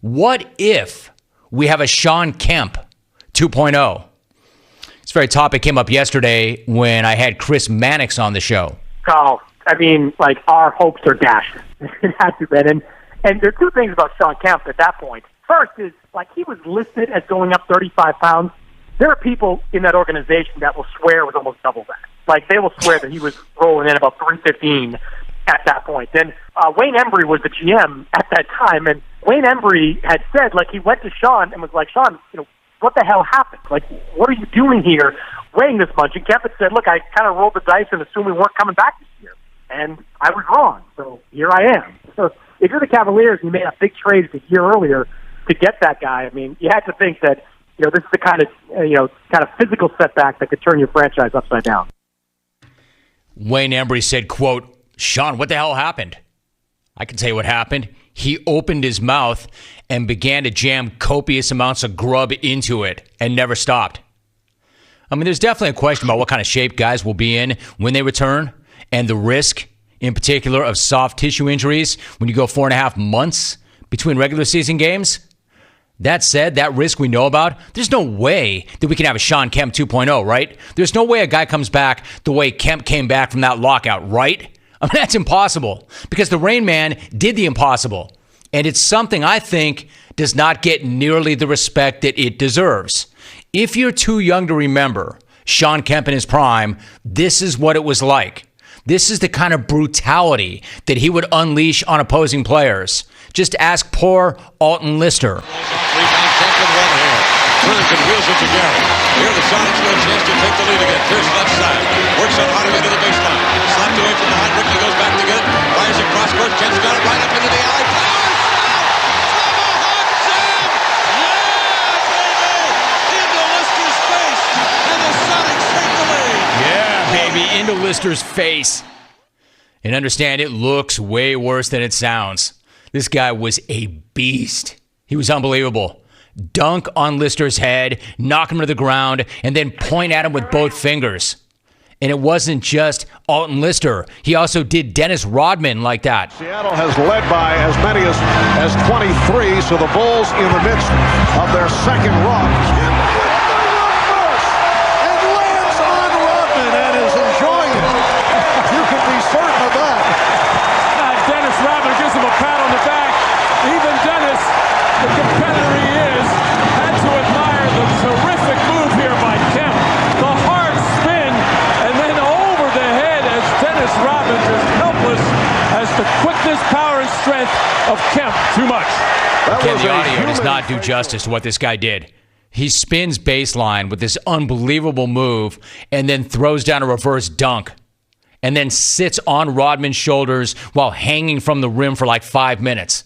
What if we have a Shawn Kemp 2.0? This very topic came up yesterday when I had Chris Mannix on the show. Oh, I mean, like, our hopes are dashed. It has to be. And there are two things about Shawn Kemp at that point. First is, like, he was listed as going up 35 pounds. There are people in that organization that will swear it was almost double that. Like, they will swear that he was rolling in about 315 at that point. Then Wayne Embry was the GM at that time, and Wayne Embry had said, like, he went to Shawn and was like, Shawn, what the hell happened? Like, what are you doing here weighing this much? And Kemp had said, look, I kind of rolled the dice and assumed we weren't coming back this year. And I was wrong, so here I am. So if you're the Cavaliers and you made a big trade a year earlier to get that guy, I mean, you had to think that, this is the kind of physical setback that could turn your franchise upside down. Wayne Embry said, quote, Shawn, what the hell happened? I can tell you what happened. He opened his mouth and began to jam copious amounts of grub into it and never stopped. I mean, there's definitely a question about what kind of shape guys will be in when they return and the risk, in particular, of soft tissue injuries when you go 4.5 months between regular season games. That said, that risk we know about, there's no way that we can have a Shawn Kemp 2.0, right? There's no way a guy comes back the way Kemp came back from that lockout, right? I mean, that's impossible because the Rain Man did the impossible. And it's something I think does not get nearly the respect that it deserves. If you're too young to remember Shawn Kemp in his prime, this is what it was like. This is the kind of brutality that he would unleash on opposing players. Just ask poor Alton Lister. Rebound, Kemp with one hand. Turns and wheels it to Gary. Here the Sonics get a chance to take the lead again. Pierce left side. Works on Hardaway to the baseline. Slapped away from behind. Ricky goes back to get it. Fires across court. Kemp's got it right up into the alley. Tomahawk jam! Yeah, baby! Into Lister's face. And the Sonics take the lead. Yeah, baby, into Lister's face. And understand, it looks way worse than it sounds. This guy was a beast. He was unbelievable. Dunk on Lister's head, knock him to the ground, and then point at him with both fingers. And it wasn't just Alton Lister. He also did Dennis Rodman like that. Seattle has led by as many as 23, so the Bulls in the midst of their second run. And lands on Rodman and is enjoying it. You can be certain of that. Dennis Rodman gives him a pat on the back. Even Dennis, the competitor he is, had to admire the terrific move here by Kemp. The hard spin and then over the head as Dennis Rodman is helpless as the quickness, power, and strength of Kemp too much. Again, the audio does not do justice to what this guy did. He spins baseline with this unbelievable move and then throws down a reverse dunk. And then sits on Rodman's shoulders while hanging from the rim for like 5 minutes.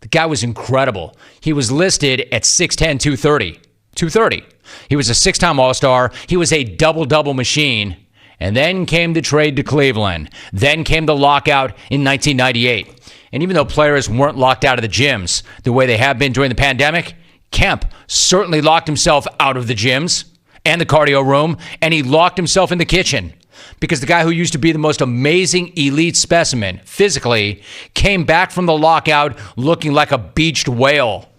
The guy was incredible. He was listed at 6'10", 230. He was a 6-time All-Star. He was a double-double machine. And then came the trade to Cleveland. Then came the lockout in 1998. And even though players weren't locked out of the gyms the way they have been during the pandemic, Kemp certainly locked himself out of the gyms and the cardio room, and he locked himself in the kitchen. Because the guy who used to be the most amazing elite specimen physically came back from the lockout looking like a beached whale.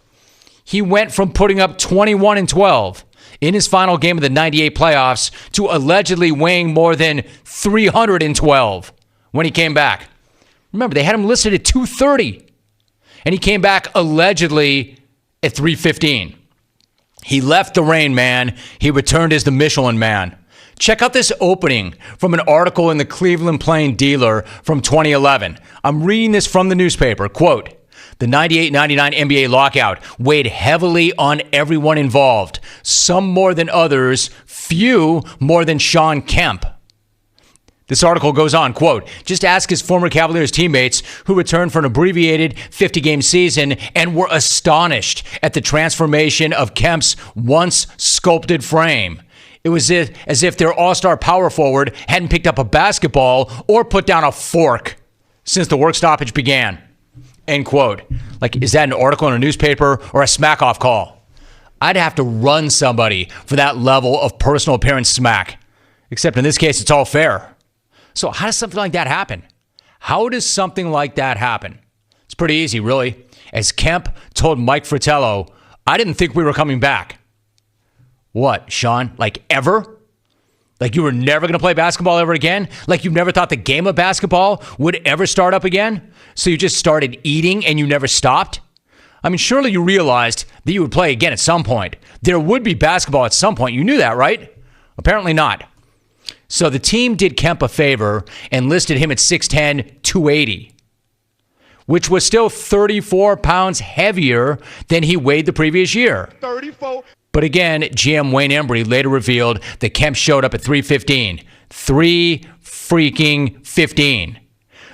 He went from putting up 21 and 12 in his final game of the 98 playoffs to allegedly weighing more than 312 when he came back. Remember, they had him listed at 230, and he came back allegedly at 315. He left the Rain Man. He returned as the Michelin Man. Check out this opening from an article in the Cleveland Plain Dealer from 2011. I'm reading this from the newspaper. Quote, the 98-99 NBA lockout weighed heavily on everyone involved. Some more than others, few more than Shawn Kemp. This article goes on, quote, just ask his former Cavaliers teammates who returned for an abbreviated 50-game season and were astonished at the transformation of Kemp's once sculpted frame. It was as if their all-star power forward hadn't picked up a basketball or put down a fork since the work stoppage began. End quote. Like, is that an article in a newspaper or a smack-off call? I'd have to run somebody for that level of personal appearance smack. Except in this case, it's all fair. So how does something like that happen? How does something like that happen? It's pretty easy, really. as Kemp told Mike Fratello, I didn't think we were coming back. What, Shawn? Like ever? Like you were never going to play basketball ever again? Like you never thought the game of basketball would ever start up again? So you just started eating and you never stopped? I mean, surely you realized that you would play again at some point. There would be basketball at some point. You knew that, right? Apparently not. So the team did Kemp a favor and listed him at 6'10", 280, which was still 34 pounds heavier than he weighed the previous year. 34. But again, GM Wayne Embry later revealed that Kemp showed up at 315. 3-freaking-15.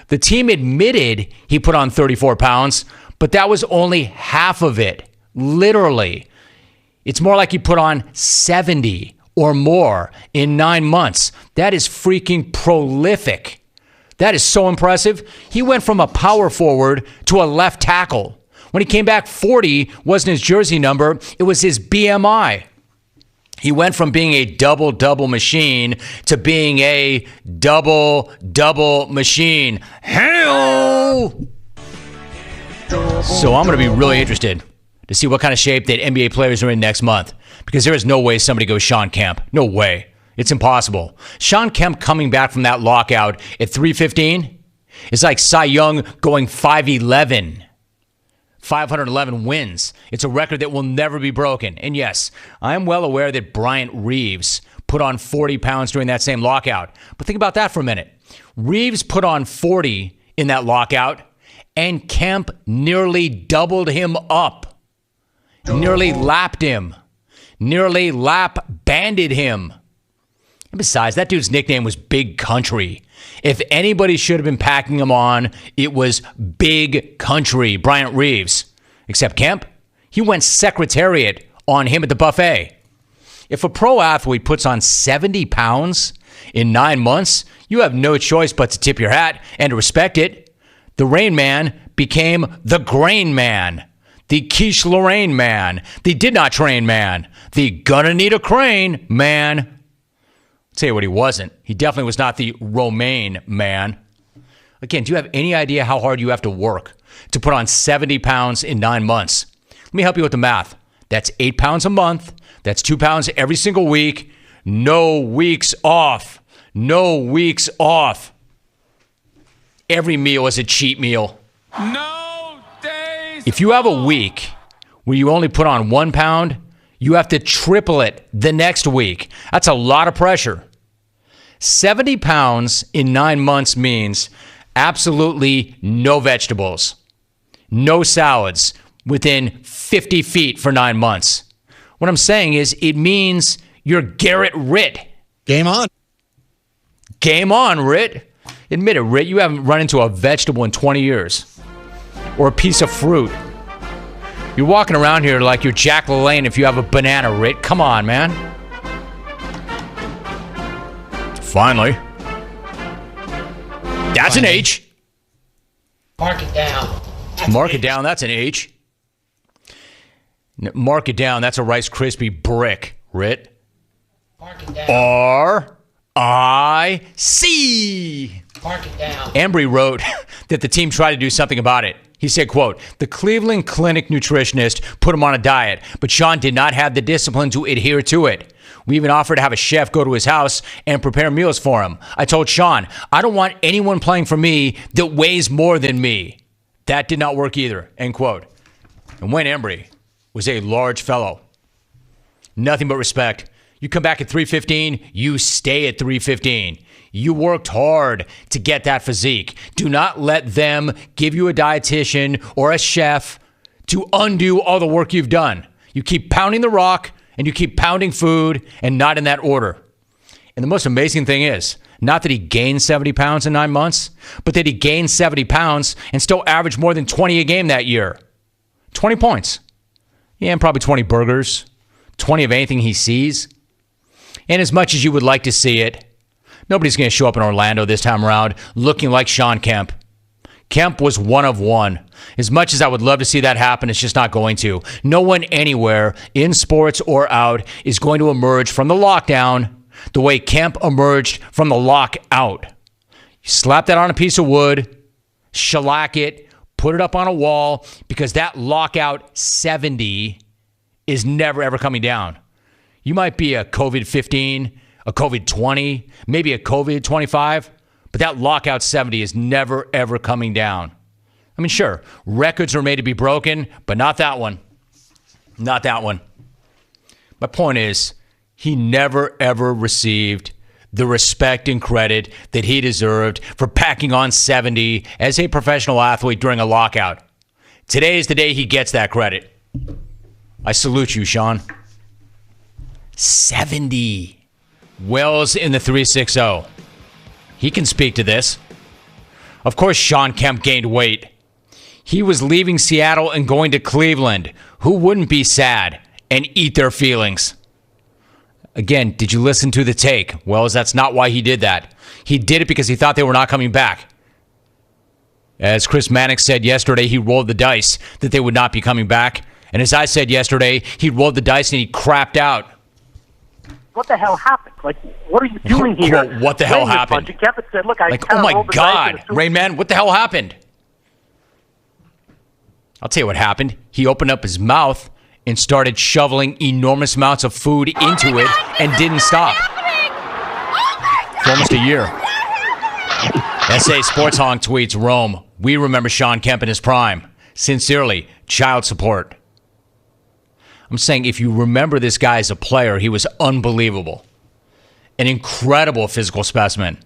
The team admitted he put on 34 pounds, but that was only half of it. Literally. It's more like he put on 70 or more in 9 months. That is freaking prolific. That is so impressive. He went from a power forward to a left tackle. When he came back, 40 wasn't his jersey number. It was his BMI. He went from being a double-double machine to being a double-double machine. Hell! So I'm going to be really interested to see what kind of shape that NBA players are in next month, because there is no way somebody goes Shawn Kemp. No way. It's impossible. Shawn Kemp coming back from that lockout at 315 is like Cy Young going 5'11". 511 wins. It's a record that will never be broken. And yes, I am well aware that Bryant Reeves put on 40 pounds during that same lockout. But think about that for a minute. Reeves put on 40 in that lockout, and Kemp nearly doubled him up. Nearly lapped him. Nearly lap-banded him. And besides, that dude's nickname was Big Country. If anybody should have been packing him on, it was Big Country, Bryant Reeves. Except Kemp, he went secretariat on him at the buffet. If a pro athlete puts on 70 pounds in 9 months, you have no choice but to tip your hat and to respect it. The Rain Man became the Grain Man, the Quiche Lorraine Man, the Did Not Train Man, the Gonna Need a Crane Man. I'll tell you what he wasn't. He definitely was not the Romaine Man. Again, do you have any idea how hard you have to work to put on 70 pounds in 9 months? Let me help you with the math. That's 8 pounds a month. That's 2 pounds every single week. No weeks off. No weeks off. Every meal is a cheat meal. No days. If you have a week where you only put on 1 pound, you have to triple it the next week. That's a lot of pressure. 70 pounds in 9 months means absolutely no vegetables, no salads within 50 feet for 9 months. What I'm saying is it means you're Garrett Ritt. Game on. Game on, Ritt. Admit it, Ritt, you haven't run into a vegetable in 20 years. Or a piece of fruit. You're walking around here like you're Jack LaLanne if you have a banana, Ritt. Come on, man. Finally. That's an H. Mark it down. Mark it down. That's an H. Mark it down. That's a Rice Krispie brick, Ritt. Mark it down. R-I-C. Mark it down. Embry wrote that the team tried to do something about it. He said, quote, the Cleveland Clinic nutritionist put him on a diet, but Shawn did not have the discipline to adhere to it. We even offered to have a chef go to his house and prepare meals for him. I told Shawn, I don't want anyone playing for me that weighs more than me. That did not work either, end quote. And Wayne Embry was a large fellow. Nothing but respect. You come back at 315, you stay at 315. You worked hard to get that physique. Do not let them give you a dietitian or a chef to undo all the work you've done. You keep pounding the rock and you keep pounding food, and not in that order. And the most amazing thing is, not that he gained 70 pounds in 9 months, but that he gained 70 pounds and still averaged more than 20 a game that year. 20 points. Yeah, and probably 20 burgers. 20 of anything he sees. And as much as you would like to see it, nobody's going to show up in Orlando this time around looking like Shawn Kemp. Kemp was one of one. As much as I would love to see that happen, it's just not going to. No one anywhere, in sports or out, is going to emerge from the lockdown the way Kemp emerged from the lockout. You slap that on a piece of wood, shellac it, put it up on a wall, because that lockout 70 is never, ever coming down. You might be a COVID-15, a COVID-20, maybe a COVID-25, but that lockout 70 is never, ever coming down. I mean, sure, records are made to be broken, but not that one. Not that one. My point is, he never, ever received the respect and credit that he deserved for packing on 70 as a professional athlete during a lockout. Today is the day he gets that credit. I salute you, Shawn. 70. Wells in the 360. He can speak to this. Of course, Shawn Kemp gained weight. He was leaving Seattle and going to Cleveland. Who wouldn't be sad and eat their feelings? Again, did you listen to the take? Wells, that's not why he did that. He did it because he thought they were not coming back. As Chris Mannix said yesterday, he rolled the dice that they would not be coming back. And as I said yesterday, he rolled the dice and he crapped out. What the hell happened? Like, what are you doing here? Well, what the hell happened? And Kevin said, look, I like, oh my God, Rayman, what the hell happened? I'll tell you what happened. He opened up his mouth and started shoveling enormous amounts of food into it and didn't stop. For almost a year. SA Sports Honk tweets, Rome, we remember Shawn Kemp in his prime. Sincerely, child support. I'm saying if you remember this guy as a player, he was unbelievable. An incredible physical specimen.